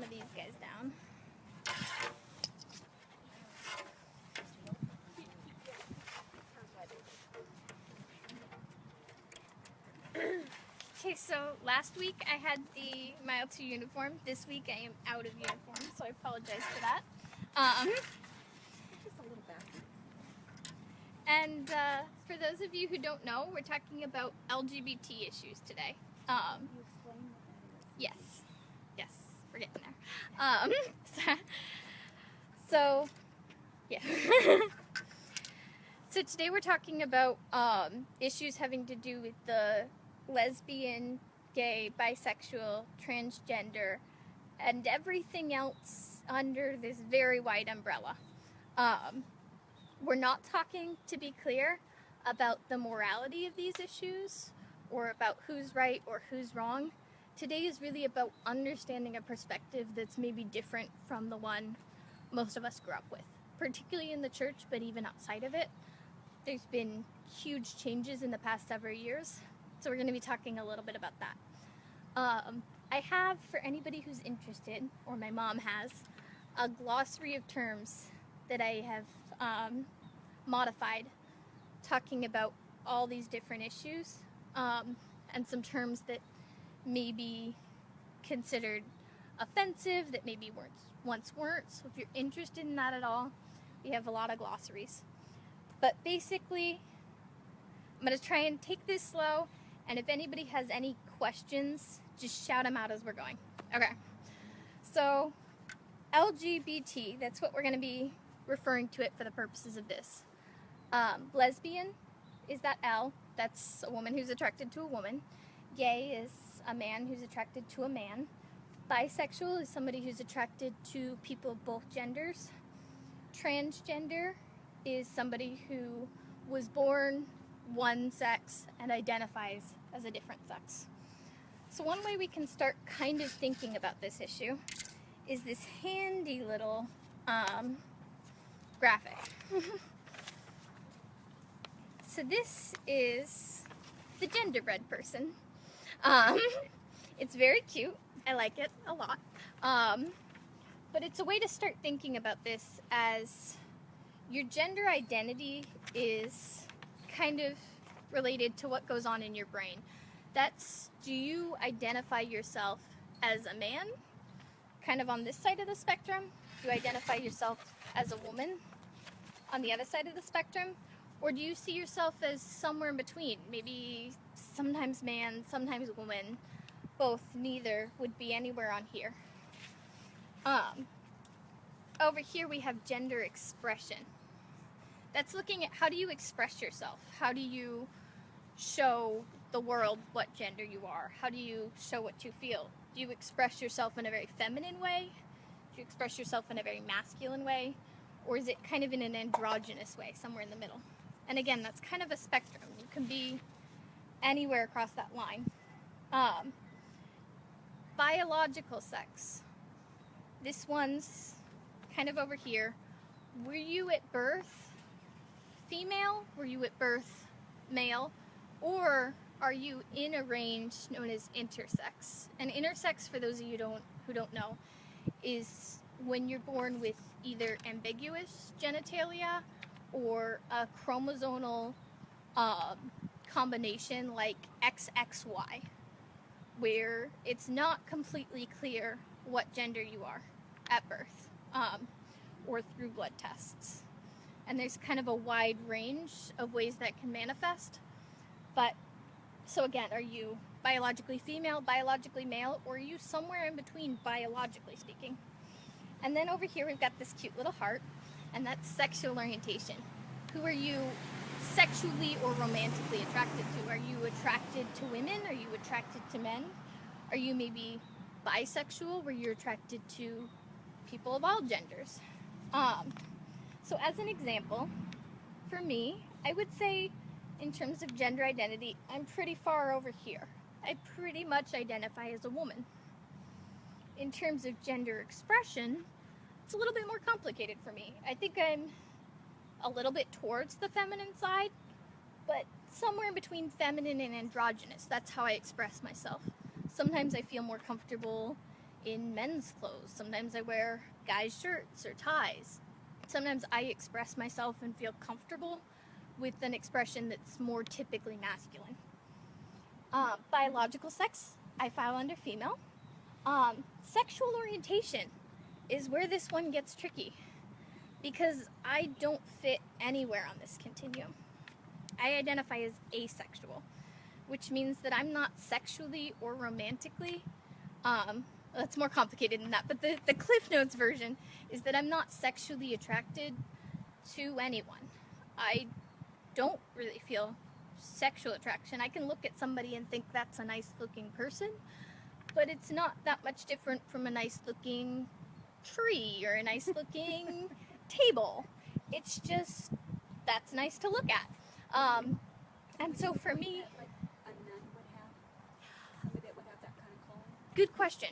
some of these guys down. Okay, so last week I had my L2 uniform. This week I am out of uniform, so I apologize for that. Just a little back. And for those of you who don't know, we're talking about LGBT issues today. You explain what that is? Yes, we're getting there. So yeah. So today we're talking about issues having to do with the lesbian, gay, bisexual, transgender, and everything else under this very wide umbrella. We're not talking, to be clear, about the morality of these issues or about who's right or who's wrong. Today is really about understanding a perspective that's maybe different from the one most of us grew up with, particularly in the church, but even outside of it. There's been huge changes in the past several years, so we're going to be talking a little bit about that. I have, for anybody who's interested, or my mom has, a glossary of terms that I have modified, talking about all these different issues, and some terms that may be considered offensive, that maybe once weren't. So if you're interested in that at all, we have a lot of glossaries. But basically, I'm going to try and take this slow, and if anybody has any questions, just shout them out as we're going. Okay, so LGBT, that's what we're going to be referring to it for the purposes of this. Lesbian is that L, that's a woman who's attracted to a woman. Gay is a man who's attracted to a man. Bisexual is somebody who's attracted to people of both genders. Transgender is somebody who was born one sex and identifies as a different sex. So one way we can start kind of thinking about this issue is this handy little graphic. So this is the genderbread person. It's very cute. I like it a lot. But it's a way to start thinking about this as your gender identity is kind of related to what goes on in your brain. That's, do you identify yourself as a man, kind of on this side of the spectrum? Do you identify yourself as a woman on the other side of the spectrum? Or do you see yourself as somewhere in between? Maybe sometimes man, sometimes woman, both, neither would be anywhere on here. Over here we have gender expression. That's looking at how do you express yourself? How do you show the world what gender you are? How do you show what you feel? Do you express yourself in a very feminine way? Do you express yourself in a very masculine way? Or is it kind of in an androgynous way, somewhere in the middle? And again, that's kind of a spectrum. You can be anywhere across that line. Biological sex. This one's kind of over here. Were you at birth female? Were you at birth male? Or are you in a range known as intersex? And intersex, for those of you who don't know, is when you're born with either ambiguous genitalia or a chromosomal combination like XXY, where it's not completely clear what gender you are at birth, or through blood tests. And there's kind of a wide range of ways that can manifest. But, so again, are you biologically female, biologically male, or are you somewhere in between, biologically speaking? And then over here we've got this cute little heart, and that's sexual orientation. Who are you sexually or romantically attracted to? Are you attracted to women? Are you attracted to men? Are you maybe bisexual, where you're attracted to people of all genders? So as an example, for me, I would say in terms of gender identity, I'm pretty far over here. I pretty much identify as a woman. In terms of gender expression, it's a little bit more complicated for me. I think I'm a little bit towards the feminine side, but somewhere in between feminine and androgynous. That's how I express myself. Sometimes I feel more comfortable in men's clothes. Sometimes I wear guys' shirts or ties. Sometimes I express myself and feel comfortable with an expression that's more typically masculine. Biological sex, I file under female. Sexual orientation is where this one gets tricky, because I don't fit anywhere on this continuum. I identify as asexual, which means that I'm not sexually or romantically, it's more complicated than that, but the Cliff Notes version is that I'm not sexually attracted to anyone. I don't really feel sexual attraction. I can look at somebody and think that's a nice looking person, but it's not that much different from a nice looking tree or a nice looking table. It's just, that's nice to look at. And so for me, like a nun would have, somebody that would have that kind of calling. good question.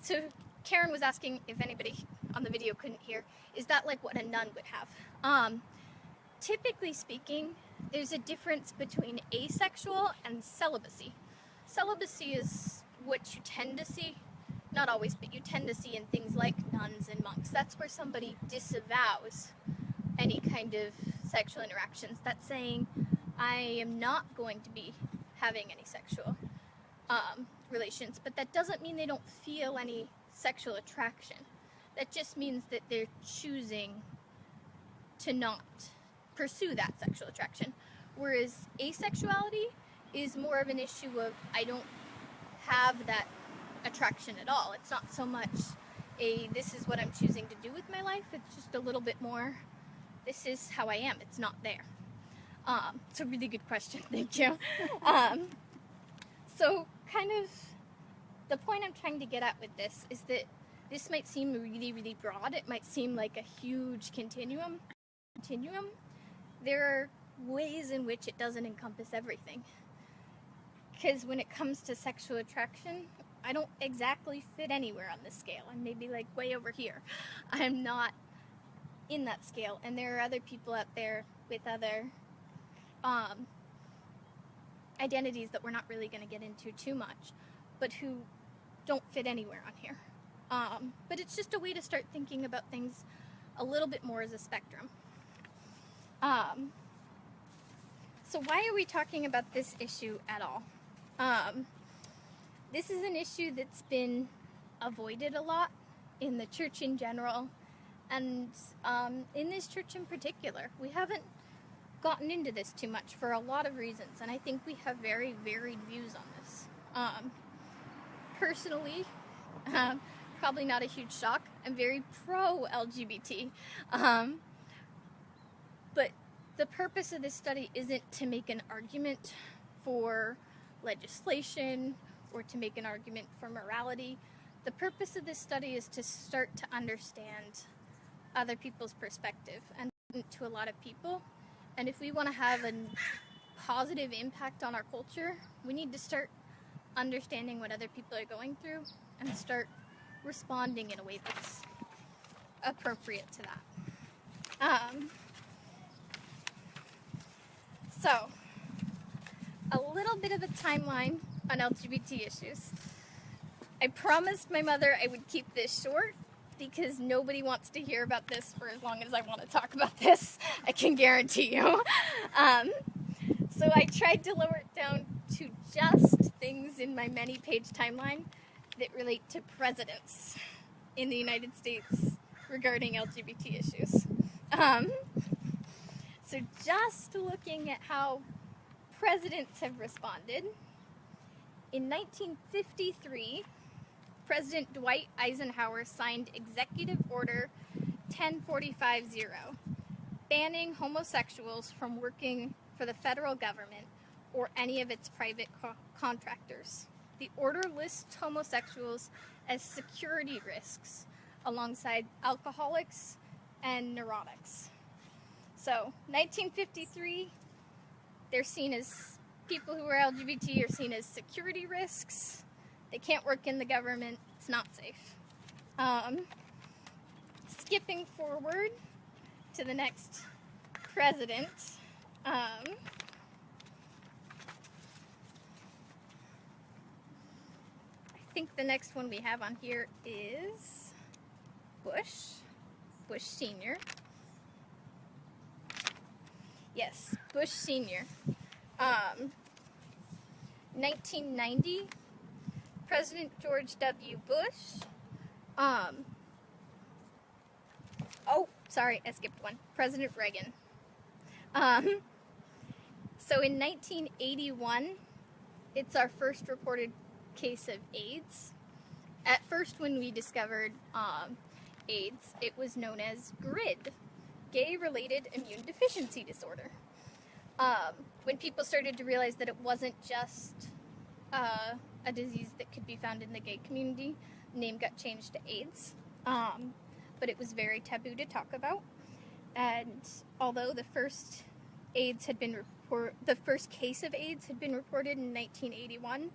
So Karen was asking, if anybody on the video couldn't hear, is that like what a nun would have? Typically speaking, there's a difference between asexual and celibacy. Celibacy is what you tend to see, not always, but you tend to see in things like nuns and monks. That's where somebody disavows any kind of sexual interactions. That's saying, I am not going to be having any sexual relations, but that doesn't mean they don't feel any sexual attraction. That just means that they're choosing to not pursue that sexual attraction. Whereas asexuality is more of an issue of, I don't have that attraction at all. It's not so much a, this is what I'm choosing to do with my life. It's just a little bit more, this is how I am. It's not there. It's a really good question. Thank you. So kind of the point I'm trying to get at with this is that this might seem really, really broad. It might seem like a huge continuum. There are ways in which it doesn't encompass everything. Because when it comes to sexual attraction, I don't exactly fit anywhere on this scale. I'm maybe like way over here. I'm not in that scale. And there are other people out there with other identities that we're not really going to get into too much, but who don't fit anywhere on here. But it's just a way to start thinking about things a little bit more as a spectrum. So why are we talking about this issue at all? This is an issue that's been avoided a lot in the church in general, and in this church in particular. We haven't gotten into this too much for a lot of reasons, and I think we have very varied views on this. Personally, probably not a huge shock, I'm very pro-LGBT. But the purpose of this study isn't to make an argument for legislation or to make an argument for morality. The purpose of this study is to start to understand other people's perspective and to a lot of people. And if we want to have a positive impact on our culture, we need to start understanding what other people are going through and start responding in a way that's appropriate to that. So, a little bit of a timeline on LGBT issues. I promised my mother I would keep this short because nobody wants to hear about this for as long as I want to talk about this, I can guarantee you. So I tried to lower it down to just things in my many-page timeline that relate to presidents in the United States regarding LGBT issues. So just looking at how presidents have responded, in 1953, President Dwight Eisenhower signed Executive Order 10450, banning homosexuals from working for the federal government or any of its private contractors. The order lists homosexuals as security risks alongside alcoholics and neurotics. So, 1953, they're seen as, people who are LGBT are seen as security risks. They can't work in the government. It's not safe. Skipping forward to the next president. I think the next one we have on here is Bush Sr. Yes, Bush Sr. 1990, President George W. Bush. Oh, sorry, I skipped one. President Reagan. So in 1981, it's our first reported case of AIDS. At first, when we discovered AIDS, it was known as GRID, Gay-Related Immune Deficiency Disorder. When people started to realize that it wasn't just a disease that could be found in the gay community, the name got changed to AIDS. But it was very taboo to talk about. And although the first case of AIDS had been reported in 1981,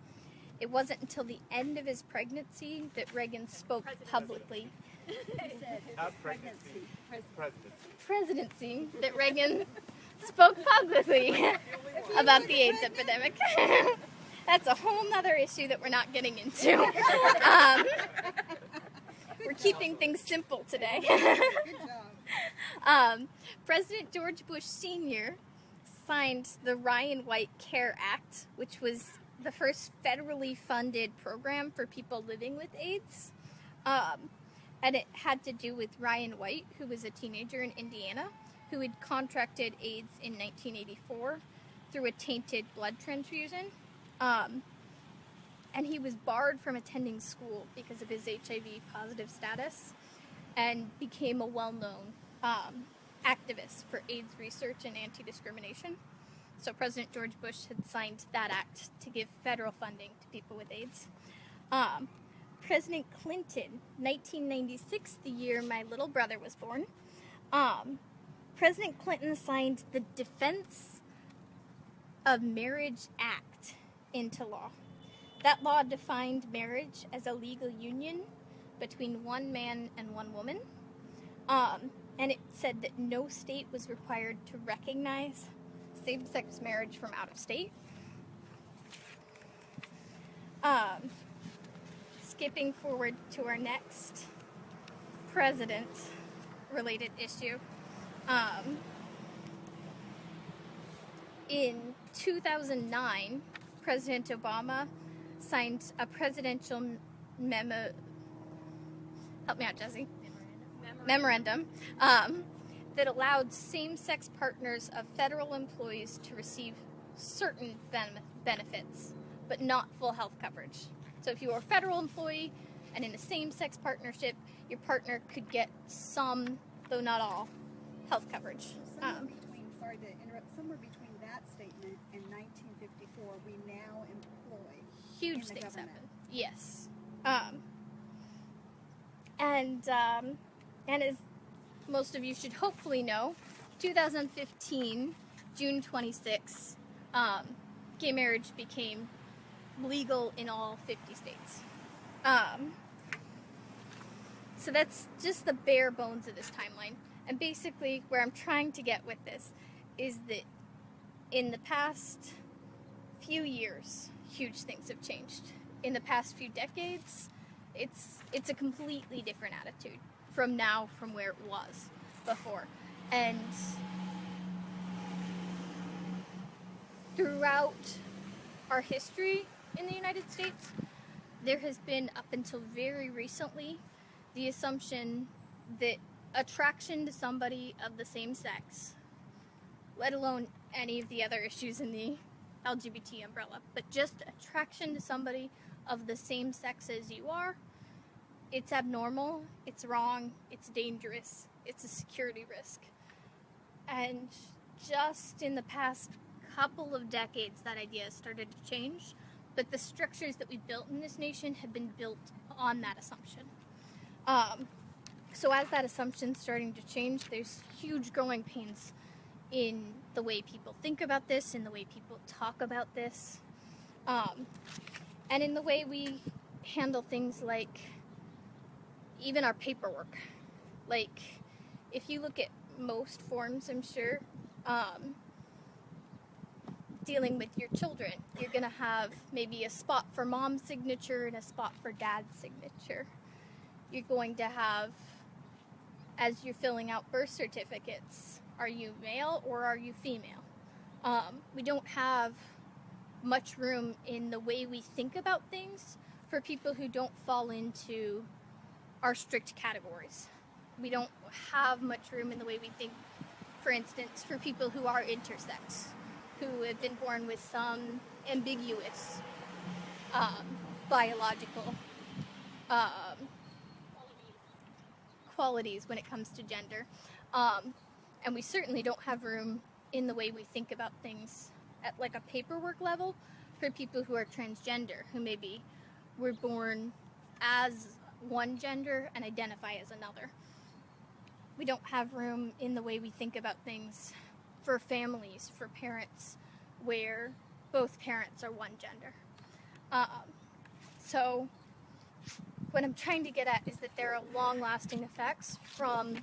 it wasn't until the end of his pregnancy that Reagan spoke publicly. Presidency that Reagan spoke publicly about the AIDS epidemic. That's a whole nother issue that we're not getting into. We're keeping things simple today. President George Bush Sr. signed the Ryan White Care Act, which was the first federally funded program for people living with AIDS. And it had to do with Ryan White, who was a teenager in Indiana, who had contracted AIDS in 1984 through a tainted blood transfusion. And he was barred from attending school because of his HIV positive status and became a well-known activist for AIDS research and anti-discrimination. So President George Bush had signed that act to give federal funding to people with AIDS. President Clinton, 1996, the year my little brother was born, President Clinton signed the Defense of Marriage Act into law. That law defined marriage as a legal union between one man and one woman. And it said that no state was required to recognize same-sex marriage from out of state. Skipping forward to our next president-related issue. In 2009, President Obama signed a presidential memorandum that allowed same-sex partners of federal employees to receive certain benefits, but not full health coverage. So if you were a federal employee and in a same-sex partnership, your partner could get some, though not all, health coverage. Somewhere between that statement and 1954, we now employ huge things happen. Yes. And as most of you should hopefully know, 2015, June 26, gay marriage became legal in all 50 states. So that's just the bare bones of this timeline. And basically, where I'm trying to get with this is that in the past few years, huge things have changed. In the past few decades, it's a completely different attitude from where it was before. And throughout our history in the United States, there has been, up until very recently, the assumption that attraction to somebody of the same sex, let alone any of the other issues in the LGBT umbrella, but just attraction to somebody of the same sex as you are, it's abnormal, it's wrong, it's dangerous, it's a security risk. And just in the past couple of decades, that idea has started to change, but the structures that we built in this nation have been built on that assumption. So as that assumption's starting to change, there's huge growing pains in the way people think about this, in the way people talk about this, and in the way we handle things like even our paperwork. Like, if you look at most forms, I'm sure, dealing with your children. You're going to have maybe a spot for mom's signature and a spot for dad's signature. You're going to have, as you're filling out birth certificates, are you male or are you female? We don't have much room in the way we think about things for people who don't fall into our strict categories. We don't have much room in the way we think, for instance, for people who are intersex, who have been born with some ambiguous biological qualities when it comes to gender. And we certainly don't have room in the way we think about things at like a paperwork level for people who are transgender, who maybe were born as one gender and identify as another. We don't have room in the way we think about things for families, for parents, where both parents are one gender. So what I'm trying to get at is that there are long-lasting effects from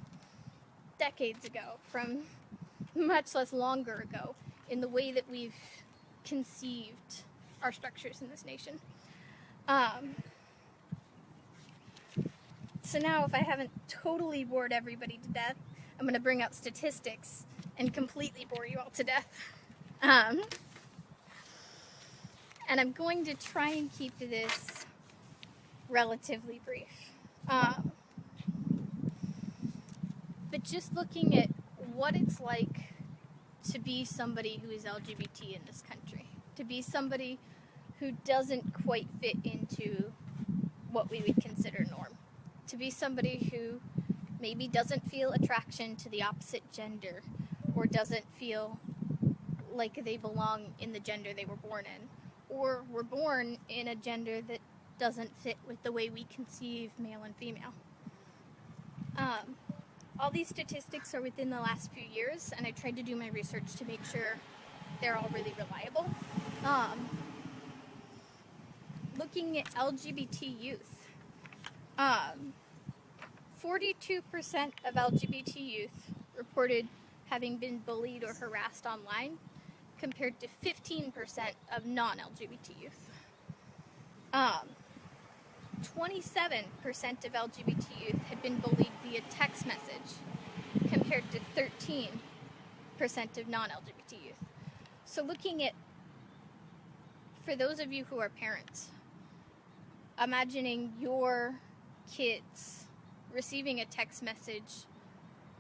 decades ago, from much less longer ago, in the way that we've conceived our structures in this nation. So now, if I haven't totally bored everybody to death, I'm going to bring out statistics and completely bore you all to death. And I'm going to try and keep this relatively brief. But just looking at what it's like to be somebody who is LGBT in this country, to be somebody who doesn't quite fit into what we would consider norm, to be somebody who maybe doesn't feel attraction to the opposite gender, or doesn't feel like they belong in the gender they were born in, or were born in a gender that doesn't fit with the way we conceive male and female. All these statistics are within the last few years, and I tried to do my research to make sure they're all really reliable. Looking at LGBT youth, 42% of LGBT youth reported having been bullied or harassed online, compared to 15% of non-LGBT youth. 27% of LGBT youth had been bullied via text message, compared to 13% of non-LGBT youth. So looking at, for those of you who are parents, imagining your kids receiving a text message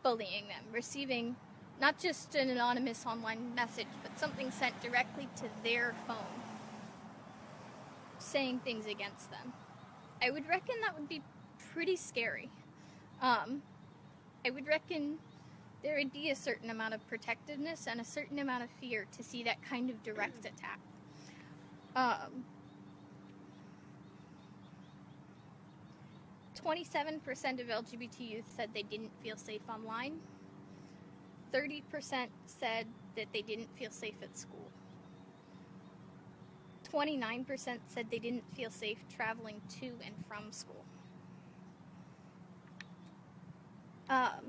bullying them, receiving not just an anonymous online message, but something sent directly to their phone, saying things against them. I would reckon that would be pretty scary. I would reckon there would be a certain amount of protectiveness and a certain amount of fear to see that kind of direct attack. 27% of LGBT youth said they didn't feel safe online. 30% said that they didn't feel safe at school. 29% said they didn't feel safe traveling to and from school. 20%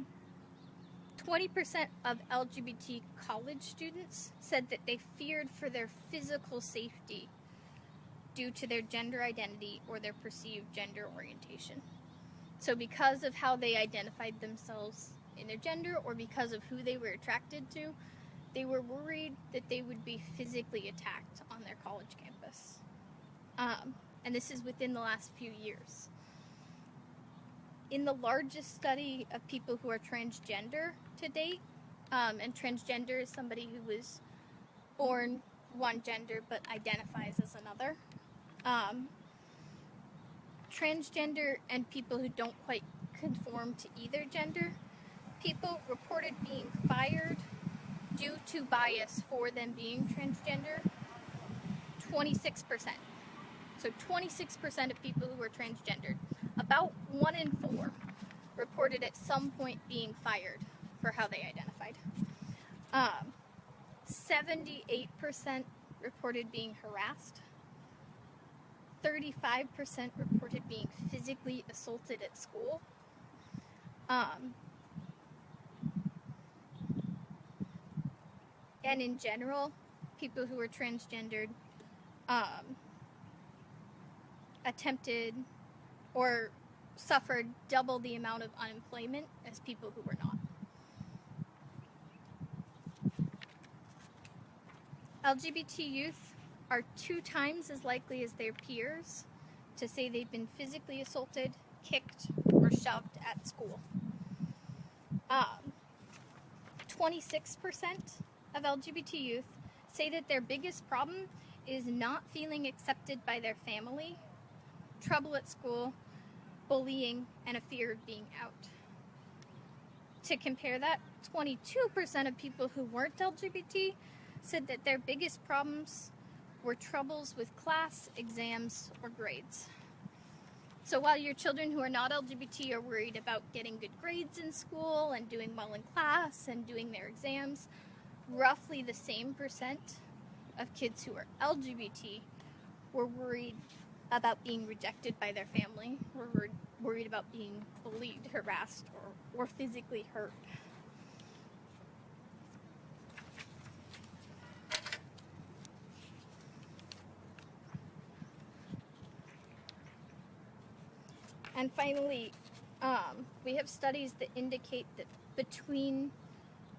of LGBT college students said that they feared for their physical safety due to their gender identity or their perceived gender orientation. So because of how they identified themselves in their gender, or because of who they were attracted to, they were worried that they would be physically attacked on their college campus. And this is within the last few years. In the largest study of people who are transgender to date, and transgender is somebody who was born one gender but identifies as another, transgender and people who don't quite conform to either gender, people reported being fired due to bias for them being transgender, 26%. So 26% of people who are transgendered, about 1 in 4, reported at some point being fired for how they identified. 78% reported being harassed. 35% reported being physically assaulted at school. And in general, people who are transgendered attempted or suffered double the amount of unemployment as people who were not. LGBT youth are 2 times as likely as their peers to say they've been physically assaulted, kicked, or shoved at school. 26% of LGBT youth say that their biggest problem is not feeling accepted by their family, trouble at school, bullying, and a fear of being out. To compare that, 22% of people who weren't LGBT said that their biggest problems were troubles with class, exams, or grades. So while your children who are not LGBT are worried about getting good grades in school and doing well in class and doing their exams, roughly the same percent of kids who are LGBT were worried about being rejected by their family, were worried about being bullied, harassed, or physically hurt. And finally, we have studies that indicate that between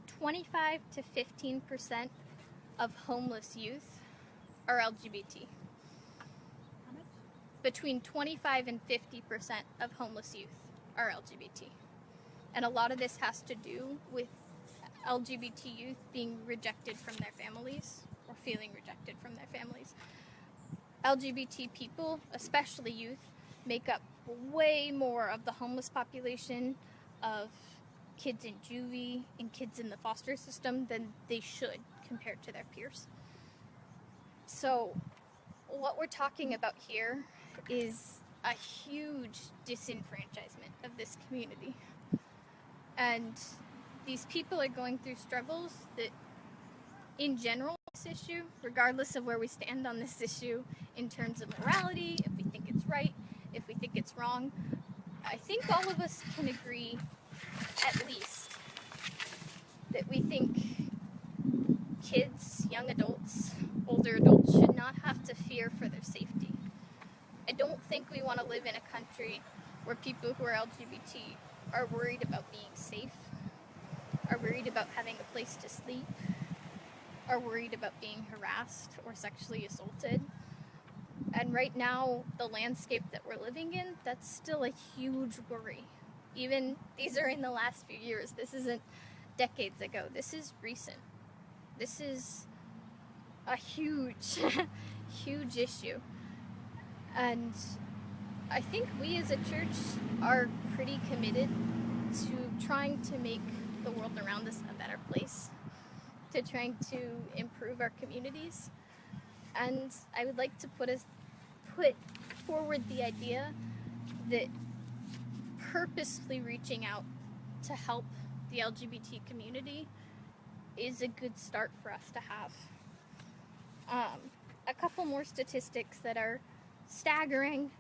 25 to 15% of homeless youth are LGBT. How much? Between 25 and 50% of homeless youth are LGBT. And a lot of this has to do with LGBT youth being rejected from their families or feeling rejected from their families. LGBT people, especially youth, make up way more of the homeless population of kids in juvie and kids in the foster system than they should compared to their peers. So what we're talking about here is a huge disenfranchisement of this community. And these people are going through struggles that, in general, this issue, regardless of where we stand on this issue in terms of morality, if we think it's right, if we think it's wrong, I think all of us can agree, at least, that we think kids, young adults, older adults should not have to fear for their safety. I don't think we want to live in a country where people who are LGBT are worried about being safe, are worried about having a place to sleep, are worried about being harassed or sexually assaulted. And right now, the landscape that we're living in, that's still a huge worry. Even, these are in the last few years. This isn't decades ago. This is recent. This is a huge, huge issue. And I think we as a church are pretty committed to trying to make the world around us a better place, to trying to improve our communities. And I would like to put forward the idea that purposely reaching out to help the LGBT community is a good start for us to have. A couple more statistics that are staggering,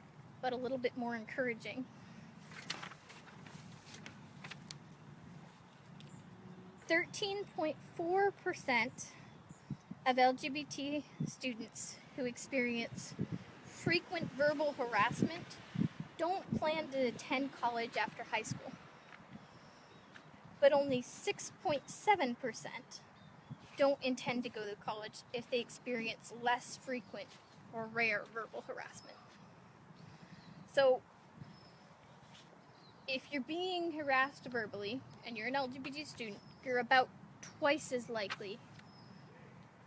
but a little bit more encouraging. 13.4% of LGBT students who experience frequent verbal harassment don't plan to attend college after high school. But only 6.7% don't intend to go to college if they experience less frequent or rare verbal harassment. So, if you're being harassed verbally and you're an LGBT student, you're about twice as likely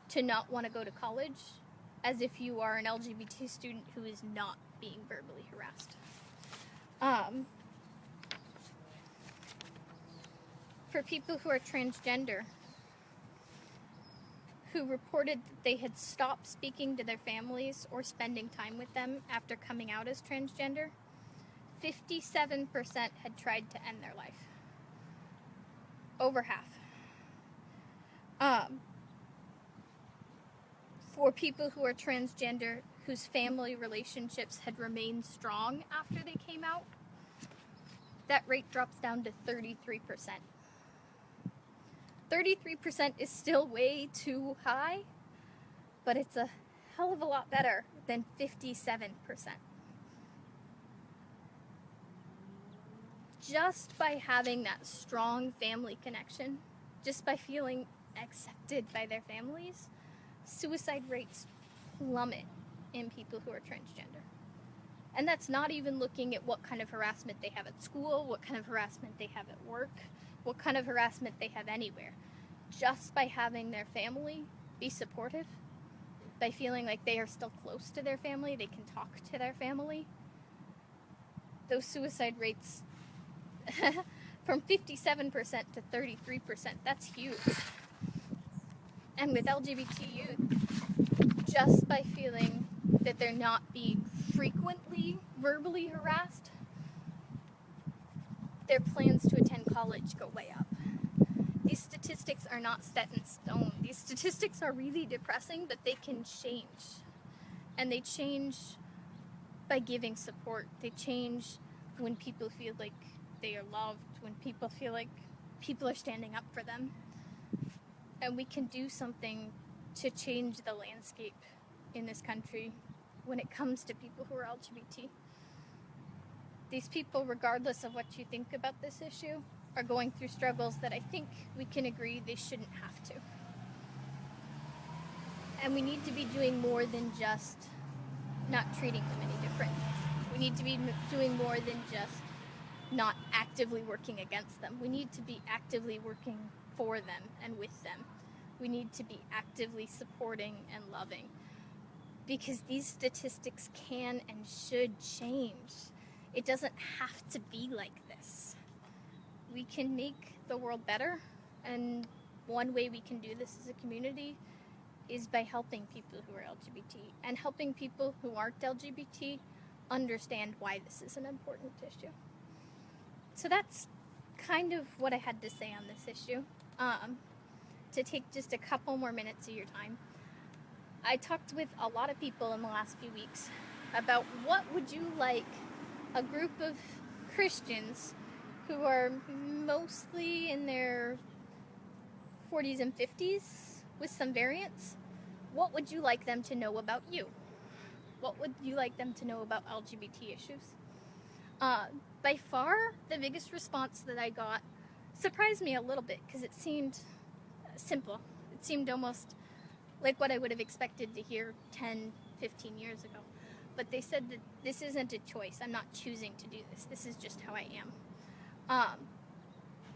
to not want to go to college as if you are an LGBT student who is not being verbally harassed. For people who are transgender, who reported that they had stopped speaking to their families or spending time with them after coming out as transgender, 57% had tried to end their life. Over half. For people who are transgender whose family relationships had remained strong after they came out, that rate drops down to 33%. 33% is still way too high, but it's a hell of a lot better than 57%. Just by having that strong family connection, just by feeling accepted by their families, suicide rates plummet in people who are transgender. And that's not even looking at what kind of harassment they have at school, what kind of harassment they have at work, what kind of harassment they have anywhere. Just by having their family be supportive, by feeling like they are still close to their family, they can talk to their family, those suicide rates from 57% to 33%, that's huge. And with LGBT youth, just by feeling that they're not being frequently verbally harassed, their plans to attend college go way up. These statistics are not set in stone. These statistics are really depressing, but they can change. And they change by giving support. They change when people feel like they are loved, when people feel like people are standing up for them. And we can do something to change the landscape in this country when it comes to people who are LGBT. These people, regardless of what you think about this issue, are going through struggles that I think we can agree they shouldn't have to. And we need to be doing more than just not treating them any different. We need to be doing more than just not actively working against them. We need to be actively working for them and with them. We need to be actively supporting and loving. Because these statistics can and should change. It doesn't have to be like this. We can make the world better, and one way we can do this as a community is by helping people who are LGBT and helping people who aren't LGBT understand why this is an important issue. So that's kind of what I had to say on this issue. To take just a couple more minutes of your time, I talked with a lot of people in the last few weeks about what would you like a group of Christians who are mostly in their 40s and 50s with some variants, what would you like them to know about you? What would you like them to know about LGBT issues? By far, the biggest response that I got surprised me a little bit because it seemed simple. It seemed almost like what I would have expected to hear 10, 15 years ago. But they said that this isn't a choice. I'm not choosing to do this. This is just how I am.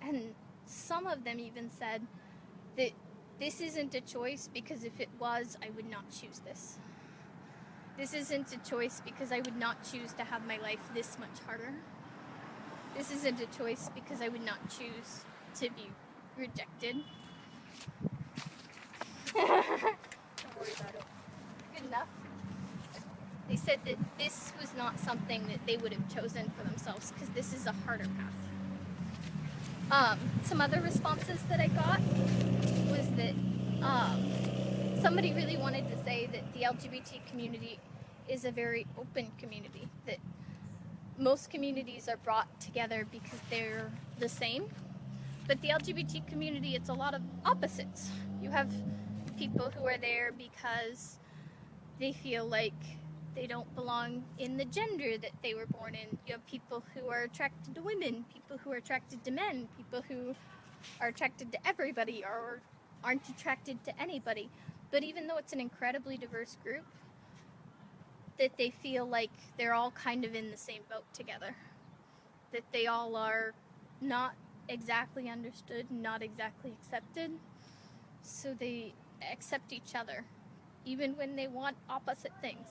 And some of them even said that this isn't a choice because if it was, I would not choose this. This isn't a choice because I would not choose to have my life this much harder. This isn't a choice because I would not choose to be rejected. Don't worry about it. Good enough. They said that this was not something that they would have chosen for themselves because this is a harder path. Some other responses that I got was that somebody really wanted to say that the LGBT community is a very open community, that most communities are brought together because they're the same, but the LGBT community, it's a lot of opposites. You have people who are there because they feel like they don't belong in the gender that they were born in. You have people who are attracted to women, people who are attracted to men, people who are attracted to everybody or aren't attracted to anybody. But even though it's an incredibly diverse group, that they feel like they're all kind of in the same boat together. That they all are not exactly understood, not exactly accepted. So they accept each other, even when they want opposite things.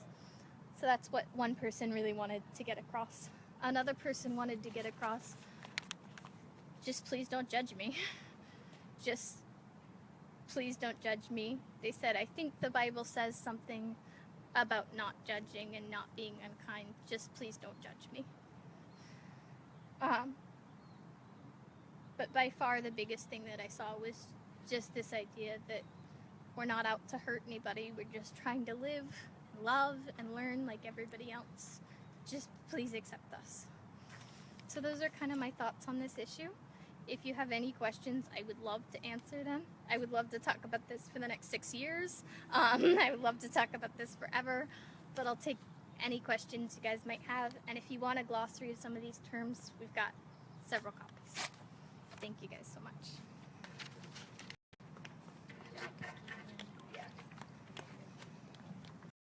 So that's what one person really wanted to get across. Another person wanted to get across, just please don't judge me. Just please don't judge me. They said, I think the Bible says something about not judging and not being unkind. Just please don't judge me. But by far the biggest thing that I saw was just this idea that we're not out to hurt anybody. We're just trying to live, love, and learn like everybody else. Just please accept us. So those are kind of my thoughts on this issue. if you have any questions, I would love to answer them. I would love to talk about this for the next 6 years. I would love to talk about this forever, but I'll take any questions you guys might have. And if you want a glossary of some of these terms, we've got several copies. Thank you guys so much.